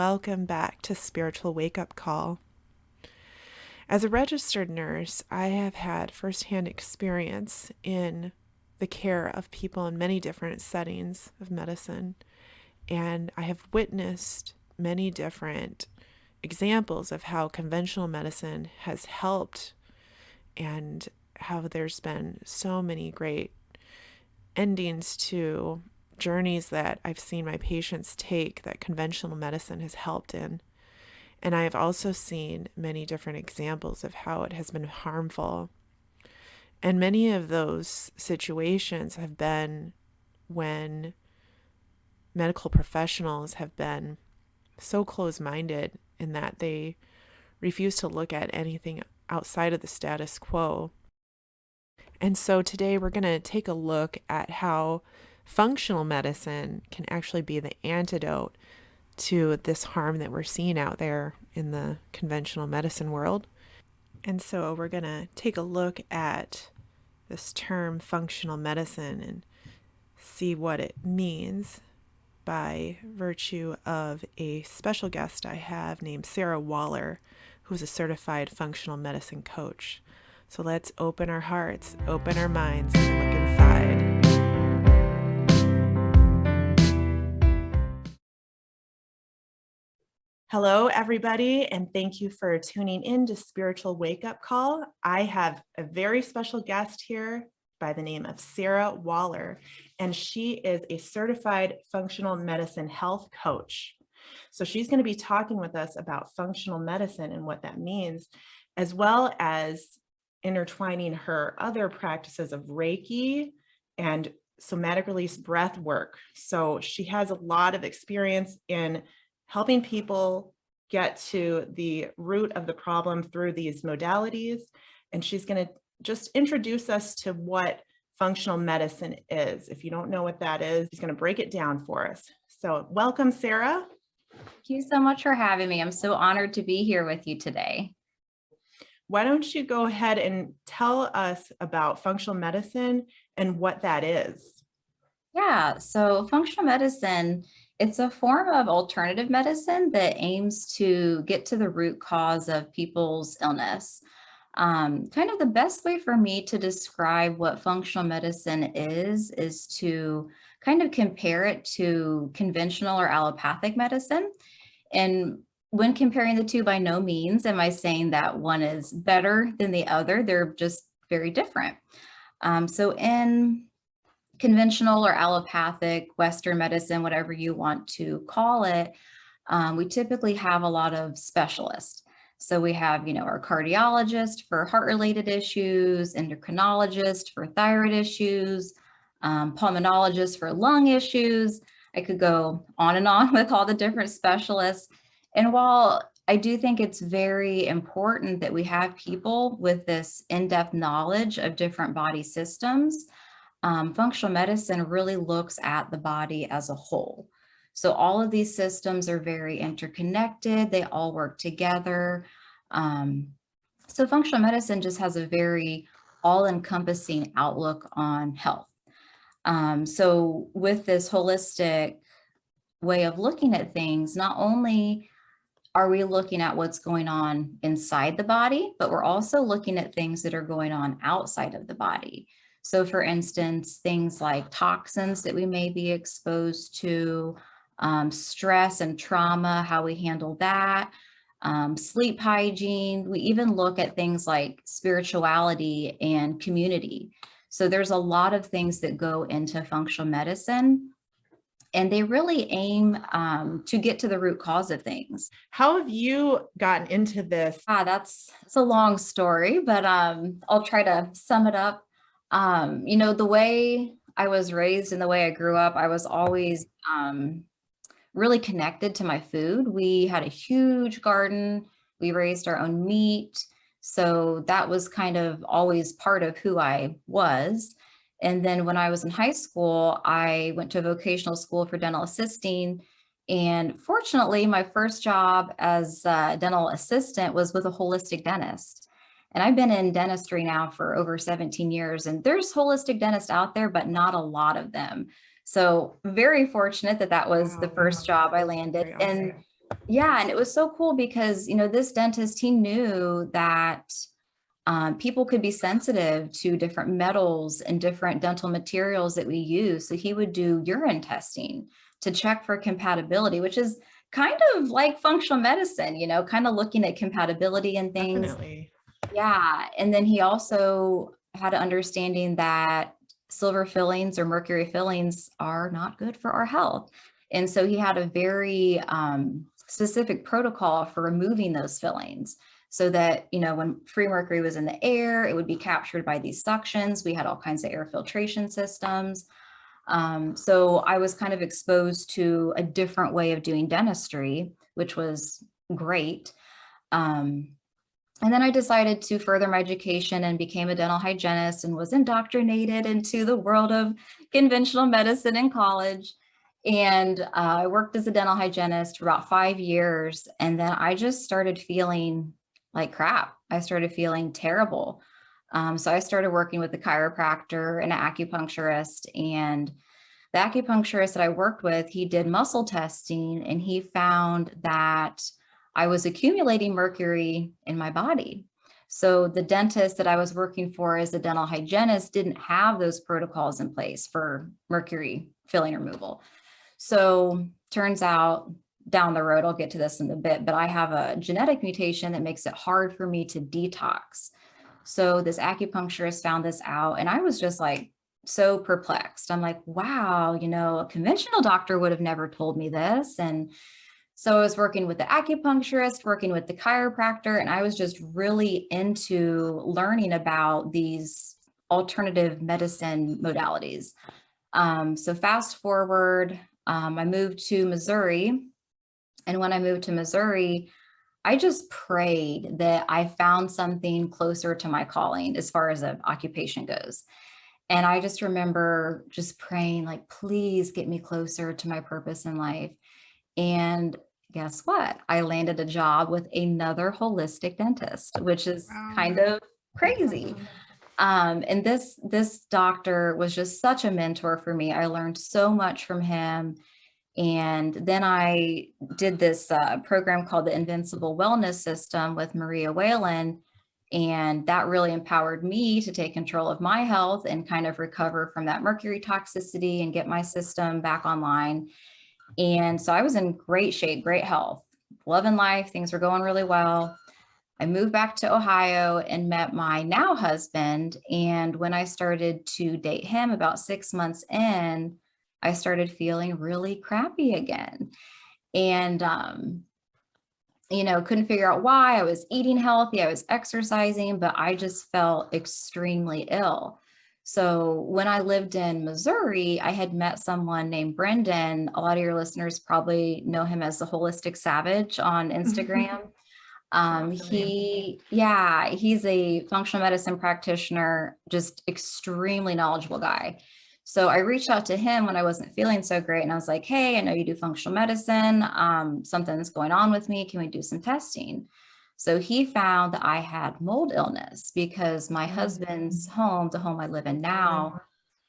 welcome back to Spiritual Wake Up Call. As a registered nurse, I have had firsthand experience in the care of people in many different settings of medicine, and I have witnessed many different examples of how conventional medicine has helped and how there's been so many great endings to journeys that I've seen my patients take that conventional medicine has helped in. And I have also seen many different examples of how it has been harmful. And many of those situations have been when medical professionals have been so close-minded in that they refuse to look at anything outside of the status quo. And so today we're going to take a look at how functional medicine can actually be the antidote to this harm that we're seeing out there in the conventional medicine world. And so we're going to take a look at this term functional medicine and see what it means by virtue of a special guest I have named Sarah Waller, who's a certified functional medicine coach. So let's open our hearts, open our minds, and look inside. Hello, everybody, and thank you for tuning in to Spiritual Wake Up Call. I have a very special guest here by the name of Sarah Waller, and she is a certified functional medicine health coach. So she's going to be talking with us about functional medicine and what that means, as well as intertwining her other practices of Reiki and somatic release breath work. So she has a lot of experience in helping people get to the root of the problem through these modalities. And she's going to just introduce us to what functional medicine is. If you don't know what that is, she's going to break it down for us. So welcome, Sarah. Thank you so much for having me. I'm so honored to be here with you today. Why don't you go ahead and tell us about functional medicine and what that is? Yeah, so functional medicine, it's a form of alternative medicine that aims to get to the root cause of people's illness. Kind of the best way for me to describe what functional medicine is to kind of compare it to conventional or allopathic medicine. And when comparing the two, by no means am I saying that one is better than the other. They're just very different. So in conventional or allopathic, Western medicine, whatever you want to call it, we typically have a lot of specialists. So we have, our cardiologist for heart-related issues, endocrinologist for thyroid issues, pulmonologist for lung issues. I could go on and on with all the different specialists. And while I do think it's very important that we have people with this in-depth knowledge of different body systems, functional medicine really looks at the body as a whole. So all of these systems are very interconnected. They all work together. So functional medicine just has a very all-encompassing outlook on health. So with this holistic way of looking at things, not only are we looking at what's going on inside the body, but we're also looking at things that are going on outside of the body. So for instance, things like toxins that we may be exposed to, stress and trauma, how we handle that, sleep hygiene. We even look at things like spirituality and community. So there's a lot of things that go into functional medicine, and they really aim to get to the root cause of things. How have you gotten into this? That's a long story, but I'll try to sum it up. The way I was raised and the way I grew up, I was always really connected to my food. We had a huge garden. We raised our own meat. So that was kind of always part of who I was. And then when I was in high school, I went to a vocational school for dental assisting. And fortunately, my first job as a dental assistant was with a holistic dentist. And I've been in dentistry now for over 17 years, and there's holistic dentists out there, but not a lot of them. So very fortunate that that was the first job I landed. Awesome. And Yeah, and it was so cool because, this dentist, he knew that people could be sensitive to different metals and different dental materials that we use. So he would do urine testing to check for compatibility, which is kind of like functional medicine, kind of looking at compatibility and things. Definitely. Yeah. And then he also had an understanding that silver fillings or mercury fillings are not good for our health. And so he had a very specific protocol for removing those fillings so that, when free mercury was in the air, it would be captured by these suctions. We had all kinds of air filtration systems. So I was kind of exposed to a different way of doing dentistry, which was great. Um, and then I decided to further my education and became a dental hygienist and was indoctrinated into the world of conventional medicine in college. And I worked as a dental hygienist for about 5 years. And then I just started feeling like crap. I started feeling terrible. So I started working with a chiropractor and an acupuncturist. And the acupuncturist that I worked with, he did muscle testing and he found that I was accumulating mercury in my body. So the dentist that I was working for as a dental hygienist didn't have those protocols in place for mercury filling removal. So turns out down the road, I'll get to this in a bit, but I have a genetic mutation that makes it hard for me to detox. So this acupuncturist found this out and I was just like so perplexed. I'm like, wow, a conventional doctor would have never told me this. And so I was working with the acupuncturist, working with the chiropractor, and I was just really into learning about these alternative medicine modalities. So fast forward, I moved to Missouri. And when I moved to Missouri, I just prayed that I found something closer to my calling as far as an occupation goes. And I just remember just praying, like, please get me closer to my purpose in life. And guess what? I landed a job with another holistic dentist, which is Wow. kind of That's crazy. awesome. And this doctor was just such a mentor for me. I learned so much from him. And then I did this program called the Invincible Wellness System with Maria Whalen. And that really empowered me to take control of my health and kind of recover from that mercury toxicity and get my system back online. And so I was in great shape, great health, loving life. Things were going really well. I moved back to Ohio and met my now husband. And when I started to date him about 6 months in, I started feeling really crappy again. And, couldn't figure out why. I was eating healthy, I was exercising, but I just felt extremely ill. So when I lived in Missouri, I had met someone named Brendan. A lot of your listeners probably know him as the Holistic Savage on Instagram. Not familiar. He's a functional medicine practitioner, just extremely knowledgeable guy. So I reached out to him when I wasn't feeling so great. And I was like, hey, I know you do functional medicine. Something's going on with me. Can we do some testing? So he found that I had mold illness because my husband's home, the home I live in now,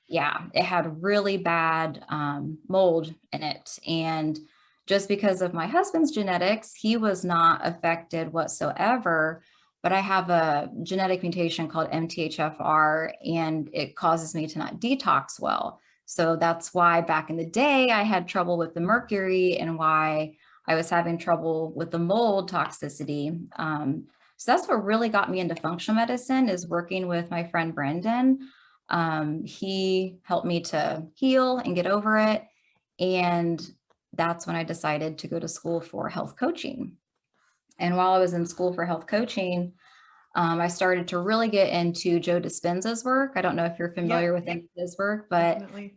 yeah, it had really bad mold in it. And just because of my husband's genetics, he was not affected whatsoever. But I have a genetic mutation called MTHFR, and it causes me to not detox well. So that's why back in the day, I had trouble with the mercury and why I was having trouble with the mold toxicity. So that's what really got me into functional medicine is working with my friend Brendan. He helped me to heal and get over it. And that's when I decided to go to school for health coaching. And while I was in school for health coaching, I started to really get into Joe Dispenza's work. I don't know if you're familiar Yep, with any of his work, but definitely.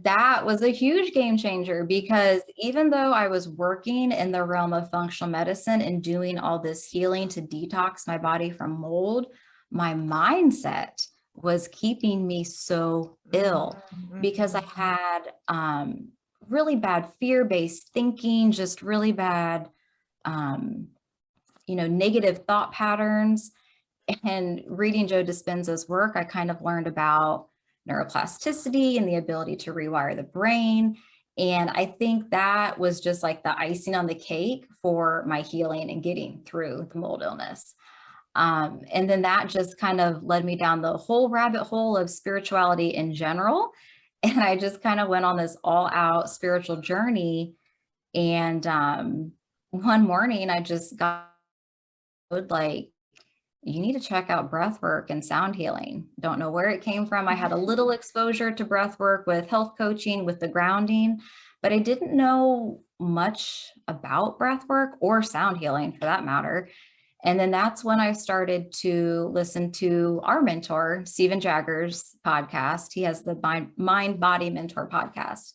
that was a huge game changer because even though I was working in the realm of functional medicine and doing all this healing to detox my body from mold, my mindset was keeping me so ill because I had really bad fear-based thinking, just really bad, negative thought patterns. And reading Joe Dispenza's work, I kind of learned about neuroplasticity and the ability to rewire the brain. And I think that was just like the icing on the cake for my healing and getting through the mold illness. And then that just kind of led me down the whole rabbit hole of spirituality in general. And I just kind of went on this all out spiritual journey. And one morning I just got like, you need to check out breath work and sound healing. Don't know where it came from. I had a little exposure to breath work with health coaching, with the grounding, but I didn't know much about breath work or sound healing for that matter. And then that's when I started to listen to our mentor, Stephen Jagger's podcast. He has the Mind Body Mentor podcast.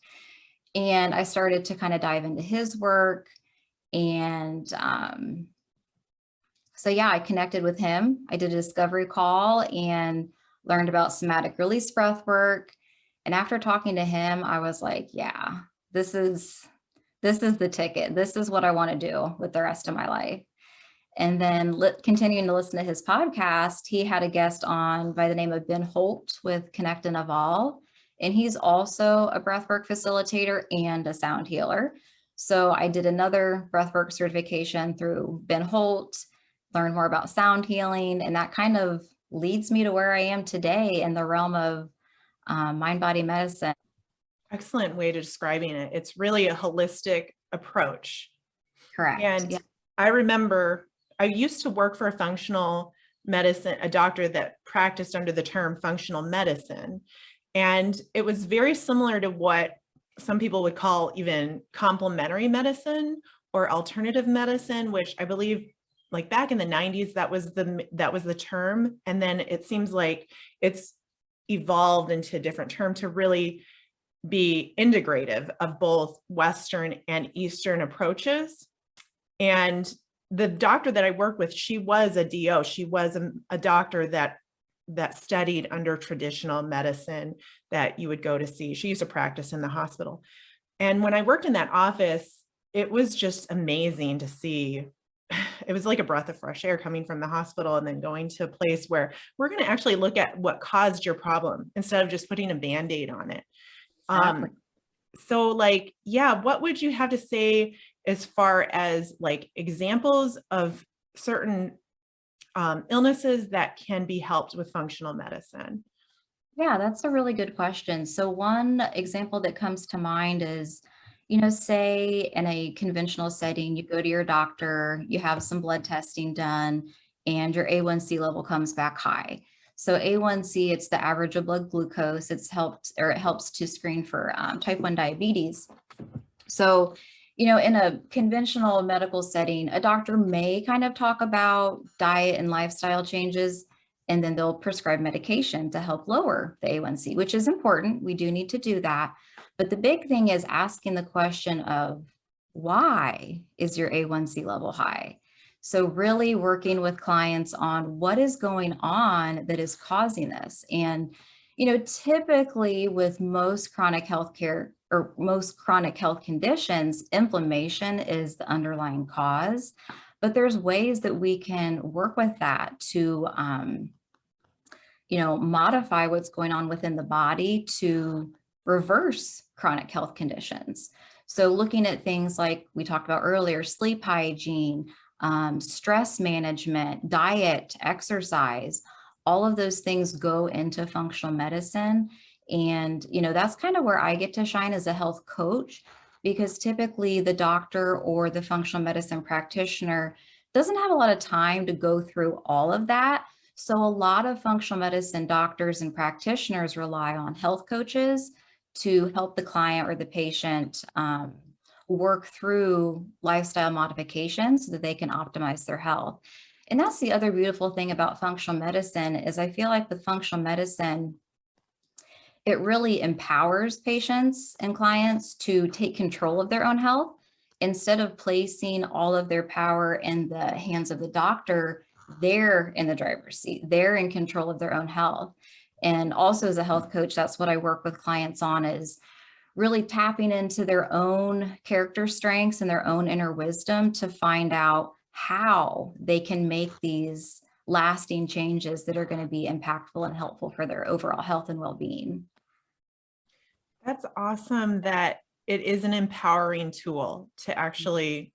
And I started to kind of dive into his work. And so yeah, I connected with him. I did a discovery call and learned about somatic release breath work. And after talking to him, I was like, yeah, this is the ticket. This is what I want to do with the rest of my life. And then continuing to listen to his podcast, he had a guest on by the name of Ben Holt with Connect and Evolve. And he's also a breathwork facilitator and a sound healer. So I did another breathwork certification through Ben Holt, learned more about sound healing, and that kind of leads me to where I am today in the realm of mind body medicine. Excellent way to describing it. It's really a holistic approach. Correct. And yeah. I remember I used to work for a functional medicine, a doctor that practiced under the term functional medicine. And it was very similar to what some people would call even complementary medicine or alternative medicine, which I believe like back in the 90s, that was the term. And then it seems like it's evolved into a different term to really be integrative of both Western and Eastern approaches. And the doctor that I worked with, she was a DO. She was a doctor that studied under traditional medicine that you would go to see. She used to practice in the hospital. And when I worked in that office, it was just amazing to see. It was like a breath of fresh air coming from the hospital and then going to a place where we're going to actually look at what caused your problem instead of just putting a Band-Aid on it. Exactly. So like, yeah, what would you have to say as far as like examples of certain illnesses that can be helped with functional medicine? Yeah, that's a really good question. So one example that comes to mind is, say in a conventional setting, you go to your doctor, you have some blood testing done, and your A1C level comes back high. So A1C, it's the average of blood glucose. It helps to screen for type 1 diabetes. So, in a conventional medical setting, a doctor may kind of talk about diet and lifestyle changes, and then they'll prescribe medication to help lower the A1C, which is important. We do need to do that. But the big thing is asking the question of why is your A1C level high? So really working with clients on what is going on that is causing this. And, typically with most chronic health care or most chronic health conditions, inflammation is the underlying cause. But there's ways that we can work with that to, modify what's going on within the body to reverse chronic health conditions. So looking at things like we talked about earlier, sleep hygiene, stress management, diet, exercise, all of those things go into functional medicine. And, that's kind of where I get to shine as a health coach, because typically the doctor or the functional medicine practitioner doesn't have a lot of time to go through all of that. So a lot of functional medicine doctors and practitioners rely on health coaches to help the client or the patient work through lifestyle modifications so that they can optimize their health. And that's the other beautiful thing about functional medicine is I feel like with functional medicine, it really empowers patients and clients to take control of their own health instead of placing all of their power in the hands of the doctor. They're in the driver's seat. They're in control of their own health. And also as a health coach, that's what I work with clients on is really tapping into their own character strengths and their own inner wisdom to find out how they can make these lasting changes that are going to be impactful and helpful for their overall health and well-being. That's awesome that it is an empowering tool to actually,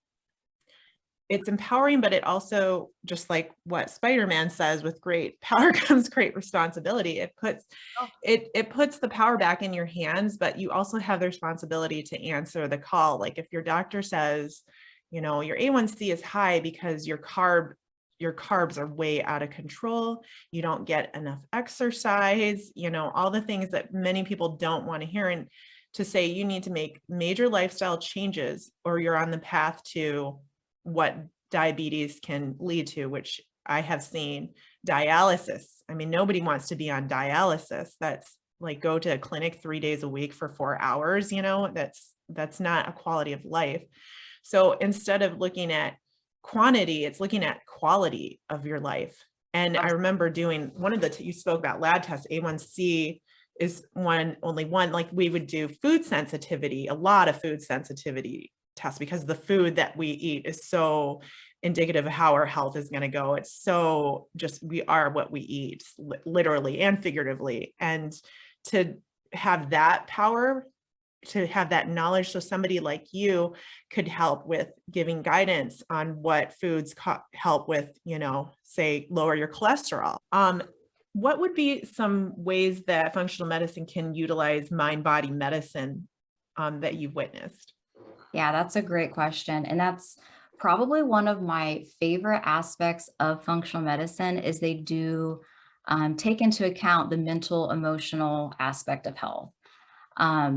it's empowering, but it also, just like what Spider-Man says, with great power comes great responsibility. It puts the power back in your hands, but you also have the responsibility to answer the call. Like if your doctor says, your A1C is high because your carbs are way out of control, you don't get enough exercise, all the things that many people don't want to hear, and to say you need to make major lifestyle changes or you're on the path to what diabetes can lead to, which I have seen. Dialysis. I mean, nobody wants to be on dialysis. That's like go to a clinic 3 days a week for 4 hours, that's not a quality of life. So instead of looking at quantity, it's looking at quality of your life. And I remember doing one of you spoke about lab tests, A1C is only one, like we would do food sensitivity, a lot of food sensitivity tests, because the food that we eat is so indicative of how our health is going to go. It's so just, we are what we eat, literally and figuratively. And to have that power, to have that knowledge, so somebody like you could help with giving guidance on what foods help with, say, lower your cholesterol. What would be some ways that functional medicine can utilize mind-body medicine that you've witnessed? Yeah, that's a great question. And that's probably one of my favorite aspects of functional medicine is they do take into account the mental, emotional aspect of health.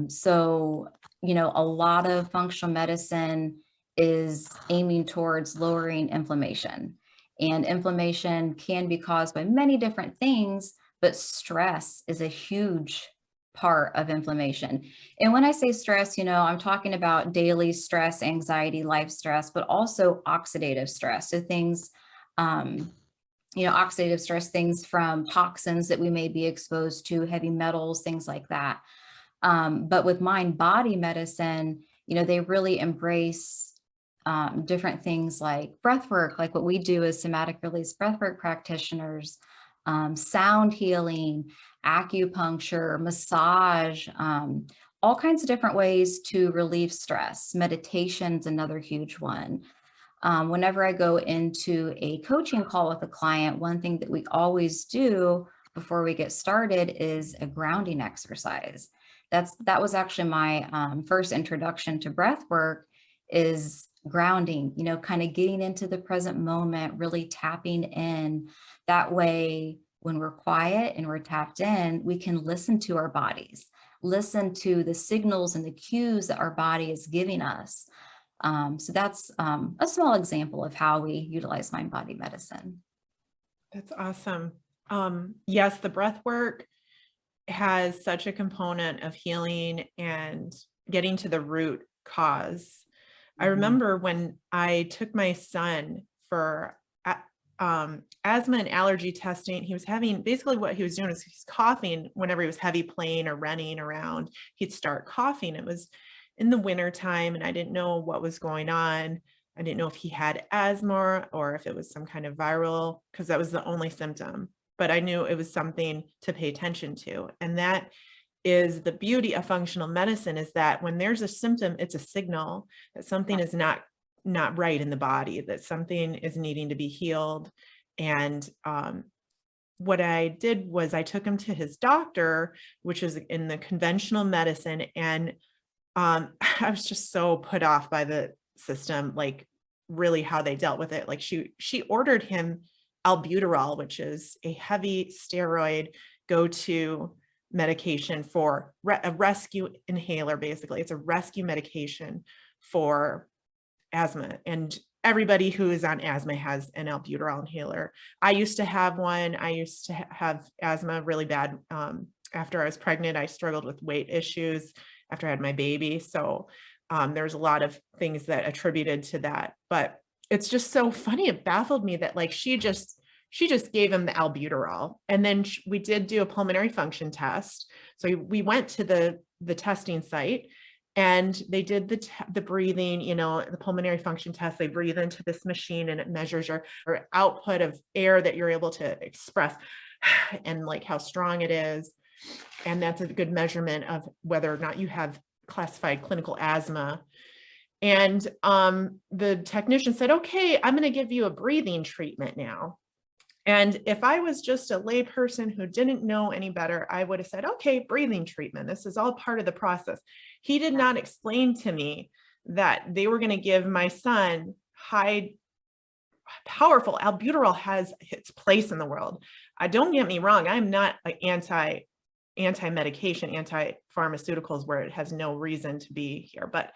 So, a lot of functional medicine is aiming towards lowering inflammation. And inflammation can be caused by many different things, but stress is a huge part of inflammation. And when I say stress, I'm talking about daily stress, anxiety, life stress, but also oxidative stress. So things, oxidative stress, things from toxins that we may be exposed to, heavy metals, things like that. But with mind body medicine, they really embrace different things like breath work, like what we do as somatic release breathwork practitioners, sound healing, acupuncture, massage, all kinds of different ways to relieve stress. Meditation's another huge one. Whenever I go into a coaching call with a client, one thing that we always do before we get started is a grounding exercise. That was actually my first introduction to breath work, is grounding, kind of getting into the present moment, really tapping in. That way, when we're quiet and we're tapped in, we can listen to our bodies, listen to the signals and the cues that our body is giving us. So that's a small example of how we utilize mind body medicine. That's awesome. Yes, the breath work has such a component of healing and getting to the root cause. I remember when I took my son for asthma and allergy testing, he was having, basically what he was doing is he's coughing whenever he was heavy playing or running around, he'd start coughing. It was in the winter time and I didn't know what was going on. I didn't know if he had asthma or if it was some kind of viral, because that was the only symptom, but I knew it was something to pay attention to. And that is the beauty of functional medicine, is that when there's a symptom, it's a signal that something is not right in the body, that something is needing to be healed. And what I did was I took him to his doctor, which is in the conventional medicine. And I was just so put off by the system, like really how they dealt with it. Like she ordered him albuterol, which is a heavy steroid go-to medication for a rescue inhaler. Basically, it's a rescue medication for asthma, and everybody who is on asthma has an albuterol inhaler. I used to have one. I used to have asthma really bad. After I was pregnant, I struggled with weight issues after I had my baby. So there's a lot of things that attributed to that, but it's just so funny. It baffled me that like she just gave him the albuterol. And then we did do a pulmonary function test. So we went to the testing site and they did the breathing, the pulmonary function test. They breathe into this machine and it measures your output of air that you're able to express and like how strong it is. And that's a good measurement of whether or not you have classified clinical asthma. And the technician said, okay, I'm going to give you a breathing treatment now. And if I was just a lay person who didn't know any better, I would have said, okay, breathing treatment. This is all part of the process. He did not explain to me that they were going to give my son high powerful albuterol has its place in the world. Don't get me wrong. I'm not an anti-medication, anti-pharmaceuticals where it has no reason to be here, but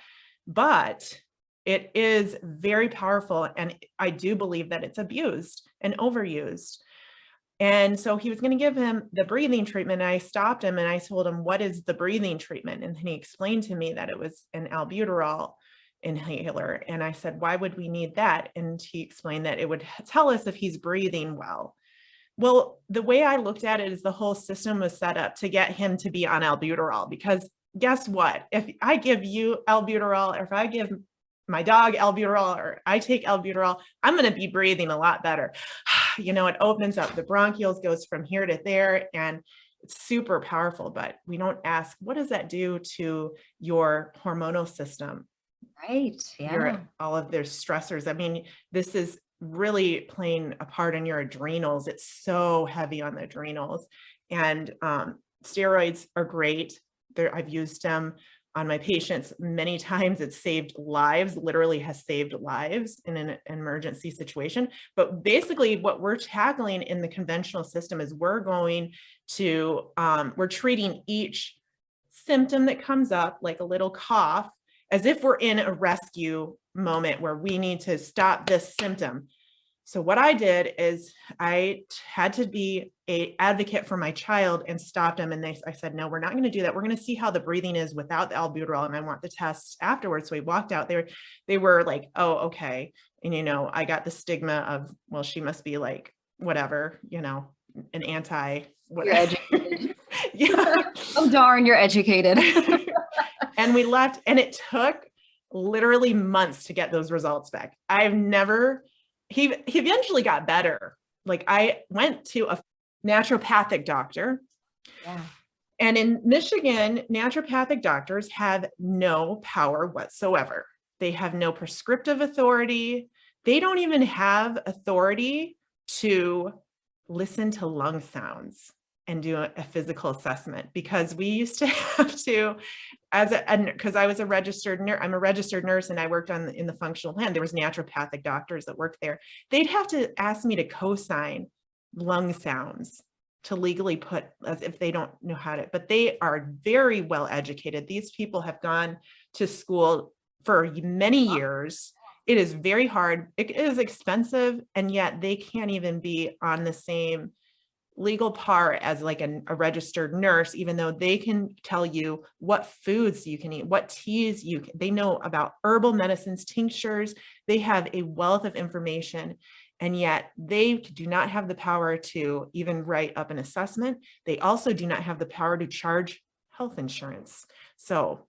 it is very powerful. And I do believe that it's abused and overused. And so he was going to give him the breathing treatment. And I stopped him and I told him, what is the breathing treatment? And he explained to me that it was an albuterol inhaler. And I said, why would we need that? And he explained that it would tell us if he's breathing well. Well, the way I looked at it is the whole system was set up to get him to be on albuterol, because guess what? If I give you albuterol, or if I give my dog albuterol, or I take albuterol, I'm going to be breathing a lot better. You know, it opens up the bronchioles, goes from here to there, and it's super powerful. But we don't ask, what does that do to your hormonal system? Right. Yeah. All of their stressors. I mean, this is really playing a part in your adrenals. It's so heavy on the adrenals. And steroids are great. I've used them on my patients many times. It's saved lives, literally has saved lives in an emergency situation. But basically what we're tackling in the conventional system is we're treating each symptom that comes up, like a little cough, as if we're in a rescue moment where we need to stop this symptom. So what I did is I had to be an advocate for my child and stopped him. And I said, no, we're not going to do that. We're going to see how the breathing is without the albuterol. And I want the tests afterwards. So we walked out there. They were like, oh, okay. And, you know, I got the stigma of, well, she must be like, whatever, you know, an anti, You're educated. yeah. Oh, darn, you're educated. And we left, and it took literally months to get those results back. He eventually got better. Like, I went to a naturopathic doctor. Yeah. And in Michigan, naturopathic doctors have no power whatsoever. They have no prescriptive authority. They don't even have authority to listen to lung sounds and do a physical assessment, because we used to have to, because I was a registered nurse, I'm a registered nurse, and I worked in the functional plan. There was naturopathic doctors that worked there. They'd have to ask me to co-sign lung sounds to legally put, as if they don't know how to, but they are very well educated. These people have gone to school for many years. It is very hard. It is expensive, and yet they can't even be on the same legal par as like a registered nurse, even though they can tell you what foods you can eat, what teas they know about herbal medicines, tinctures. They have a wealth of information, and yet they do not have the power to even write up an assessment. They also do not have the power to charge health insurance. So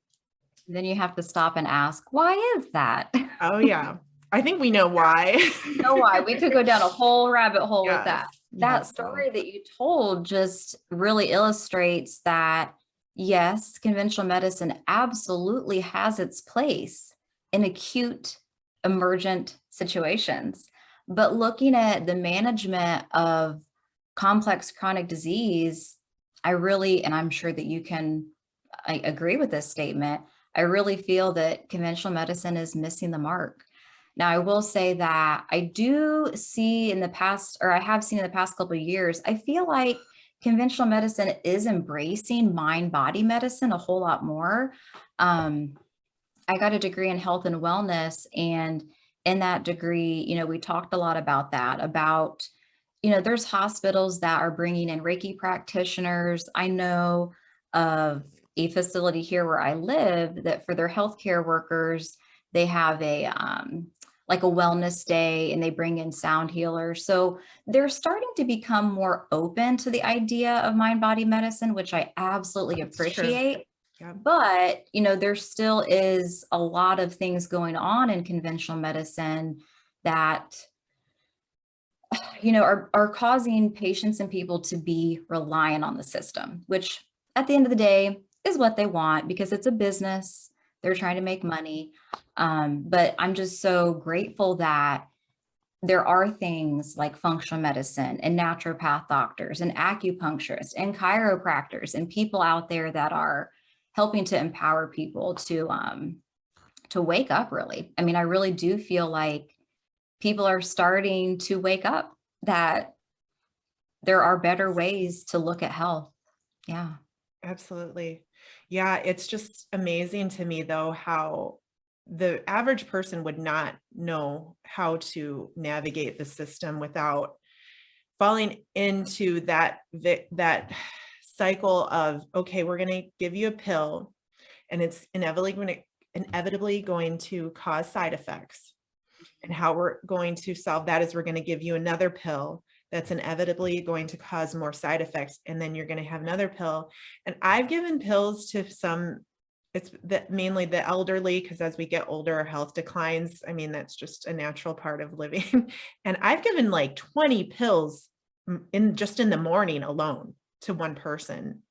then you have to stop and ask, why is that? oh yeah, I think we know why. You know why? We could go down a whole rabbit hole with that. That Yes, story that you told just really illustrates that, yes, conventional medicine absolutely has its place in acute, emergent situations. But looking at the management of complex chronic disease, and I'm sure that I agree with this statement, I really feel that conventional medicine is missing the mark. Now, I will say that I do see in the past, or I have seen in the past couple of years, I feel like conventional medicine is embracing mind-body medicine a whole lot more. I got a degree in health and wellness, and in that degree, we talked a lot about that, there's hospitals that are bringing in Reiki practitioners. I know of a facility here where I live that for their healthcare workers, they have like a wellness day, and they bring in sound healers. So they're starting to become more open to the idea of mind-body medicine, which I absolutely appreciate. Yeah. But, there still is a lot of things going on in conventional medicine that, are causing patients and people to be reliant on the system, which at the end of the day is what they want because it's a business. They're trying to make money. But I'm just so grateful that there are things like functional medicine and naturopath doctors and acupuncturists and chiropractors and people out there that are helping to empower people to wake up, really. I mean, I really do feel like people are starting to wake up, that there are better ways to look at health. Yeah. Absolutely. Yeah, it's just amazing to me though how the average person would not know how to navigate the system without falling into that cycle of, okay, we're going to give you a pill and it's inevitably going to cause side effects. And how we're going to solve that is we're going to give you another pill that's inevitably going to cause more side effects. And then you're going to have another pill. And I've given pills to some, mainly the elderly, because as we get older, our health declines. I mean, that's just a natural part of living. And I've given like 20 pills in the morning alone to one person.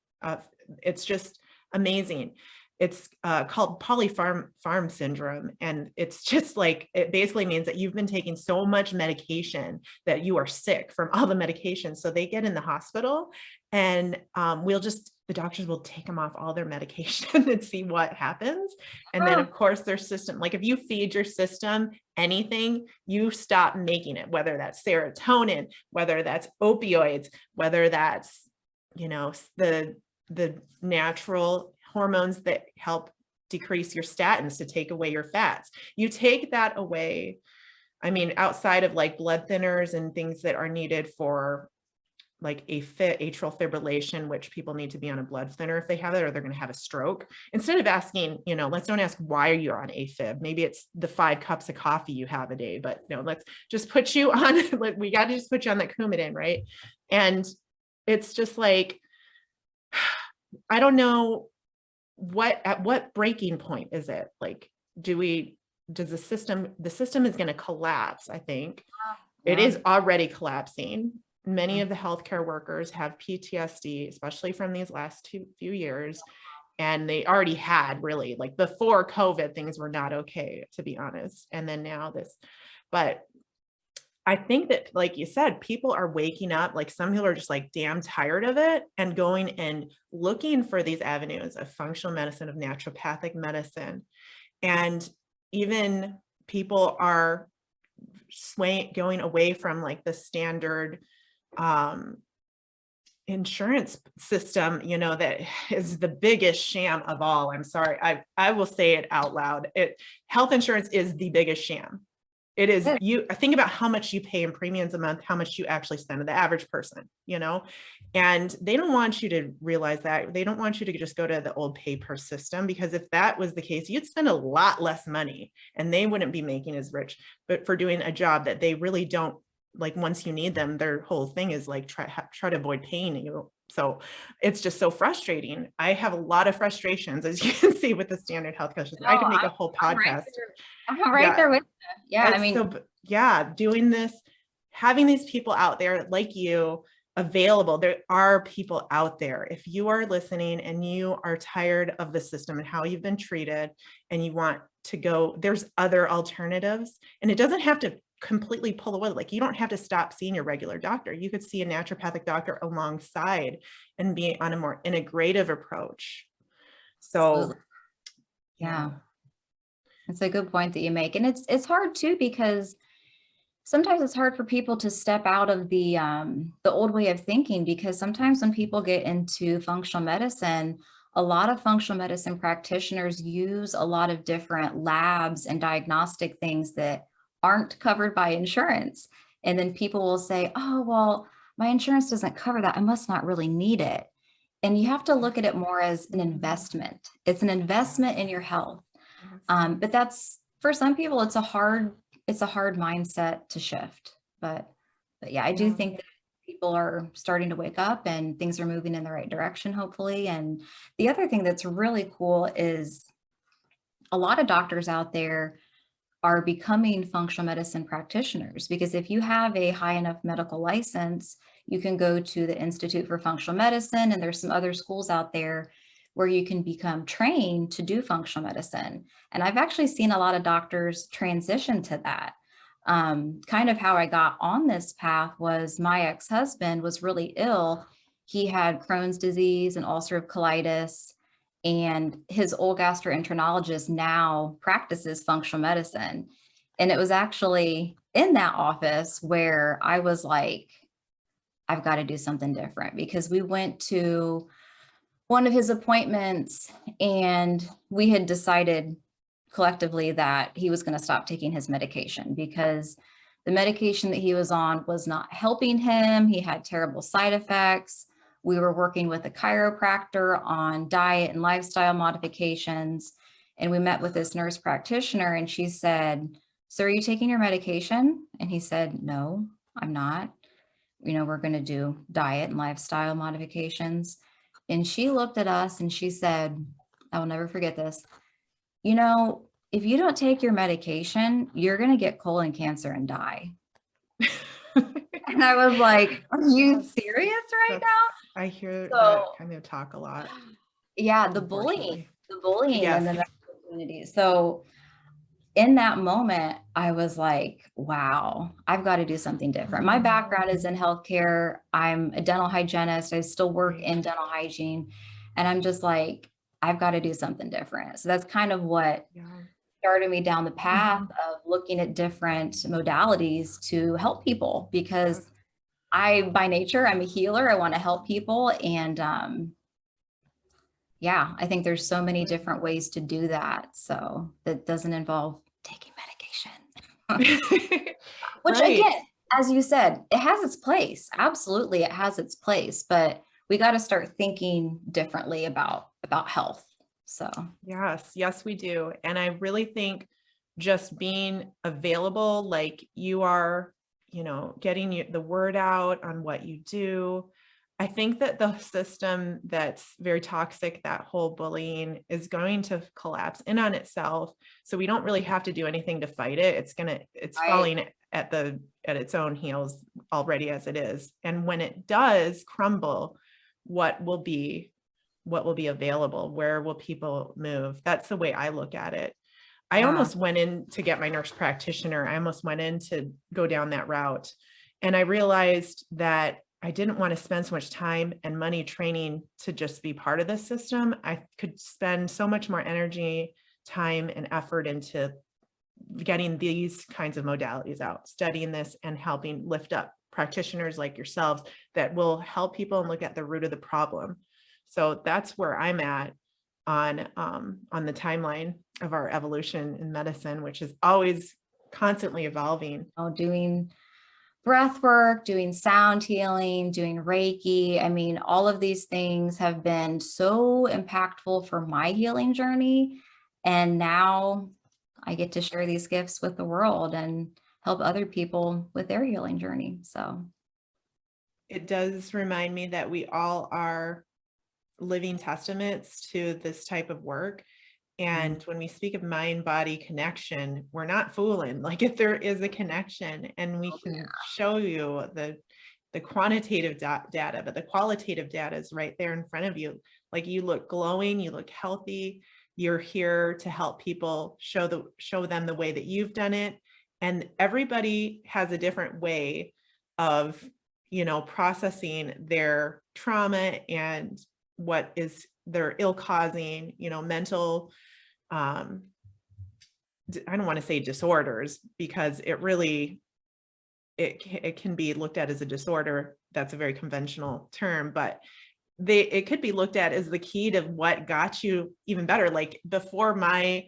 It's just amazing. It's called polypharm syndrome. And it's just like, it basically means that you've been taking so much medication that you are sick from all the medications. So they get in the hospital and the doctors will take them off all their medication and see what happens. And then of course their system, like if you feed your system anything, you stop making it, whether that's serotonin, whether that's opioids, whether that's, the natural hormones that help decrease your statins to take away your fats. You take that away. I mean, outside of like blood thinners and things that are needed for like atrial fibrillation, which people need to be on a blood thinner if they have it, or they're going to have a stroke. Instead of asking, let's don't ask why you're on AFib. Maybe it's the 5 cups of coffee you have a day, but no, let's just put you on, we got to just put you on that Coumadin, right? And it's just like, I don't know at what breaking point is it? Like, does the system is going to collapse? I think it is already collapsing. Many of the healthcare workers have PTSD, especially from these last few years. And they already had really, like before COVID, things were not okay, to be honest. And then now but I think that, like you said, people are waking up, like some people are just like damn tired of it and going and looking for these avenues of functional medicine, of naturopathic medicine. And even people are going away from like the standard insurance system, that is the biggest sham of all. I'm sorry. I will say it out loud. Health insurance is the biggest sham. It is. I think about how much you pay in premiums a month, how much you actually spend, the average person, and they don't want you to realize that. They don't want you to just go to the old pay per system, because if that was the case, you'd spend a lot less money and they wouldn't be making as rich, but for doing a job that they really don't like. Once you need them, their whole thing is like, try to avoid paying you. So it's just so frustrating. I have a lot of frustrations, as you can see, with the standard healthcare system. I could make a whole podcast. I'm right there with you. Yeah. I mean, so yeah, doing this, having these people out there like you available. There are people out there. If you are listening and you are tired of the system and how you've been treated and you want to go, there's other alternatives. And it doesn't have to completely pull away. Like, you don't have to stop seeing your regular doctor. You could see a naturopathic doctor alongside and be on a more integrative approach. So absolutely. Yeah. It's a good point that you make. And it's hard too, because sometimes it's hard for people to step out of the old way of thinking, because sometimes when people get into functional medicine, a lot of functional medicine practitioners use a lot of different labs and diagnostic things that aren't covered by insurance. And then people will say, oh, well, my insurance doesn't cover that, I must not really need it. And you have to look at it more as an investment. It's an investment in your health. But that's, for some people, it's a hard mindset to shift. But yeah, I do think that people are starting to wake up and things are moving in the right direction, hopefully. And the other thing that's really cool is a lot of doctors out there are becoming functional medicine practitioners, because if you have a high enough medical license, you can go to the Institute for Functional Medicine, and there's some other schools out there where you can become trained to do functional medicine. And I've actually seen a lot of doctors transition to that. Kind of how I got on this path was my ex-husband was really ill. He had Crohn's disease and ulcerative colitis, and his old gastroenterologist now practices functional medicine. And it was actually in that office where I was like, I've got to do something different, because we went to one of his appointments and we had decided collectively that he was going to stop taking his medication because the medication that he was on was not helping him. He had terrible side effects. We were working with a chiropractor on diet and lifestyle modifications. And we met with this nurse practitioner and she said, "So are you taking your medication?" And he said, "No, I'm not. We're going to do diet and lifestyle modifications." And she looked at us and she said, I will never forget this, "If you don't take your medication, you're going to get colon cancer and die." And I was like, "Are you Yes, serious right that's, now?" I hear So that kind of talk a lot, yeah, unfortunately. the bullying in Yes. the medical community. So in that moment, I was like, wow, I've got to do something different. My background is in healthcare. I'm a dental hygienist. I still work Right. in dental hygiene. And I'm just like, I've got to do something different. So that's kind of what Yeah. started me down the path of looking at different modalities to help people, Yeah. because by nature, I'm a healer. I want to help people. And yeah, I think there's so many different ways to do that. So that doesn't involve taking medication. Which Right. again, as you said, it has its place. Absolutely, it has its place, but we got to start thinking differently about health. So, Yes, yes, we do. And I really think just being available, like you are, getting the word out on what you do. I think that the system that's very toxic, that whole bullying, is going to collapse in on itself. So we don't really have to do anything to fight it. It's right. falling at its own heels already as it is. And when it does crumble, what will be what will be available? Where will people move? That's the way I look at it. I Yeah. almost went in to get my nurse practitioner. I almost went in to go down that route. And I realized that I didn't want to spend so much time and money training to just be part of the system. I could spend so much more energy, time, and effort into getting these kinds of modalities out, studying this and helping lift up practitioners like yourselves that will help people and look at the root of the problem. So that's where I'm at on the timeline of our evolution in medicine, which is always constantly evolving. Doing breath work, doing sound healing, doing Reiki. I mean, all of these things have been so impactful for my healing journey. And now I get to share these gifts with the world and help other people with their healing journey. So, It does remind me that we all are living testaments to this type of work. And when we speak of mind body connection, we're not fooling. Like, if there is a connection and we can show you the quantitative data, but the qualitative data is right there in front of you. Like, you look glowing, you look healthy. You're here to help people, show them the way that you've done it. And everybody has a different way of, processing their trauma and what is their ill causing, mental, I don't want to say disorders, because it can be looked at as a disorder. That's a very conventional term, but it could be looked at as the key to what got you even better. Like, before my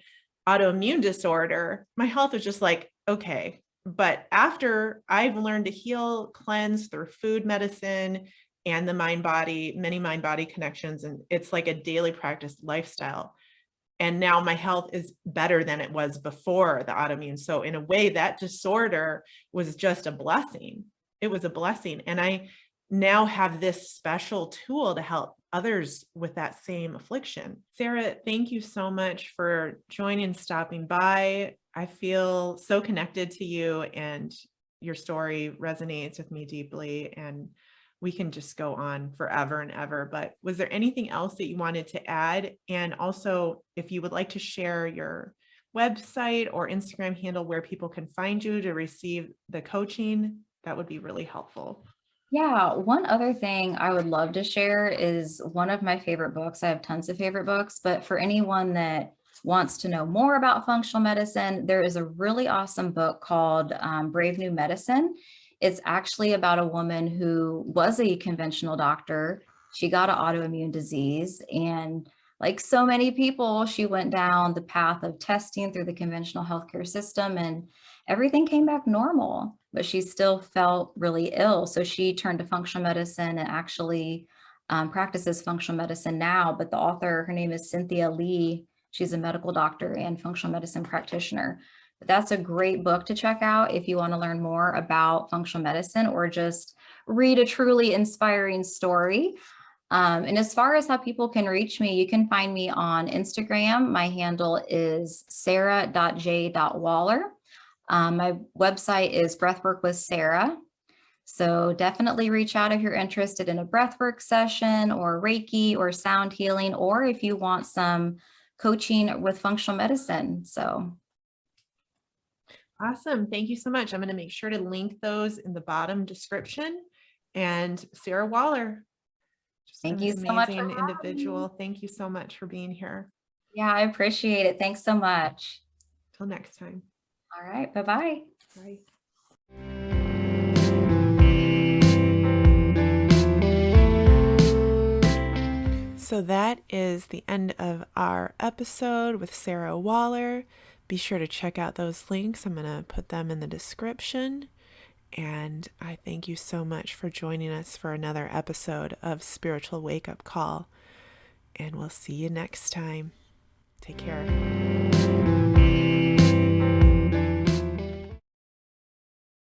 autoimmune disorder, my health was just like, okay. But after I've learned to heal, cleanse through food medicine and the many mind body connections, and it's like a daily practice lifestyle. And now my health is better than it was before the autoimmune. So in a way, that disorder was just a blessing. It was a blessing. And I now have this special tool to help others with that same affliction. Sarah, thank you so much for joining, stopping by. I feel so connected to you, and your story resonates with me deeply. And we can just go on forever and ever. But was there anything else that you wanted to add? And also, if you would like to share your website or Instagram handle where people can find you to receive the coaching, that would be really helpful. Yeah, one other thing I would love to share is one of my favorite books. I have tons of favorite books, but for anyone that wants to know more about functional medicine, there is a really awesome book called Brave New Medicine. It's actually about a woman who was a conventional doctor. She got an autoimmune disease, and like so many people, she went down the path of testing through the conventional healthcare system, and everything came back normal, but she still felt really ill. So she turned to functional medicine and actually practices functional medicine now. But the author, her name is Cynthia Lee. She's a medical doctor and functional medicine practitioner. But that's a great book to check out if you want to learn more about functional medicine or just read a truly inspiring story. And as far as how people can reach me, you can find me on Instagram. My handle is sarah.j.waller. My website is Breathwork with Sarah. So definitely reach out if you're interested in a breathwork session or Reiki or sound healing, or if you want some coaching with functional medicine. So Awesome. Thank you so much. I'm going to make sure to link those in the bottom description. And Sarah Waller, just thank an you so much for amazing having me. individual. Thank you so much for being here. Yeah, I appreciate it. Thanks so much. Till next time. All right. Bye-bye. Bye. So that is the end of our episode with Sarah Waller. Be sure to check out those links. I'm going to put them in the description. And I thank you so much for joining us for another episode of Spiritual Wake Up Call. And we'll see you next time. Take care.